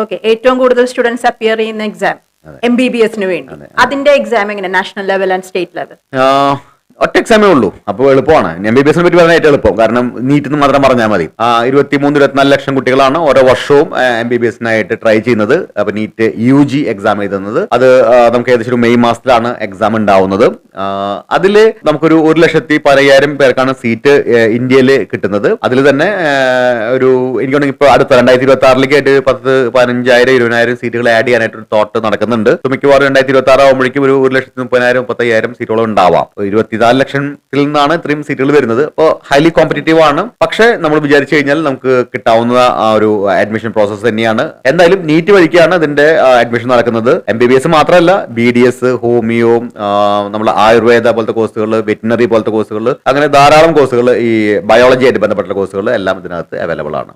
Okay, ഏറ്റവും കൂടുതൽ students appear ചെയ്യുന്ന എക്സാം MBBS വേണ്ടി, അതിന്റെ എക്സാം എങ്ങനെ? National level and state level? ഒറ്റ എക്സാമേ ഉള്ളൂ, അപ്പോൾ എളുപ്പമാണ്. MBBS പറ്റി പറഞ്ഞാൽ ഏറ്റവും എളുപ്പം, കാരണം നീറ്റ് മാത്രം പറഞ്ഞാൽ മതി. 23-24 ലക്ഷം കുട്ടികളാണ് ഓരോ വർഷവും MBBS ട്രൈ ചെയ്യുന്നത്. അപ്പൊ നീറ്റ് UG എക്സാം എഴുതുന്നത് അത് നമുക്ക് ഏകദേശം ഒരു മെയ് മാസത്തിലാണ് എക്സാം ഉണ്ടാവുന്നത്. അതില് നമുക്കൊരു 1,10,000 പേർക്കാണ് സീറ്റ് ഇന്ത്യയിൽ കിട്ടുന്നത്. അതിൽ തന്നെ ഒരു എനിക്ക് ഇപ്പൊ അടുത്ത 2026 ആയിട്ട് 15,000 20,000 സീറ്റുകൾ ആഡ് ചെയ്യാനായിട്ട് ഒരു തോട്ട് നടക്കുന്നുണ്ട്. മിക്കവാറും 2026 ആകുമ്പോഴേക്കും ഒരു 1,30,000 30,000 സീറ്റുകളും ഉണ്ടാവാം. 24 ലക്ഷത്തിൽ നിന്നാണ് ഇത്രയും സീറ്റുകൾ വരുന്നത്. അപ്പോൾ ഹൈലി കോമ്പറ്റീറ്റീവ് ആണ്. പക്ഷേ നമ്മൾ വിചാരിച്ചു കഴിഞ്ഞാൽ നമുക്ക് കിട്ടാവുന്ന ആ ഒരു അഡ്മിഷൻ പ്രോസസ് തന്നെയാണ്. എന്തായാലും നീറ്റ് വഴിക്കാണ് ഇതിന്റെ അഡ്മിഷൻ നടക്കുന്നത്. MBBS മാത്രമല്ല, BDS, ഹോമിയോ, നമ്മൾ ആയുർവേദ പോലത്തെ കോഴ്സുകൾ, വെറ്റിനറി പോലത്തെ കോഴ്സുകൾ, അങ്ങനെ ധാരാളം കോഴ്സുകൾ, ഈ ബയോളജി ആയിട്ട് ബന്ധപ്പെട്ട കോഴ്സുകൾ എല്ലാം ഇതിനകത്ത് അവൈലബിൾ ആണ്.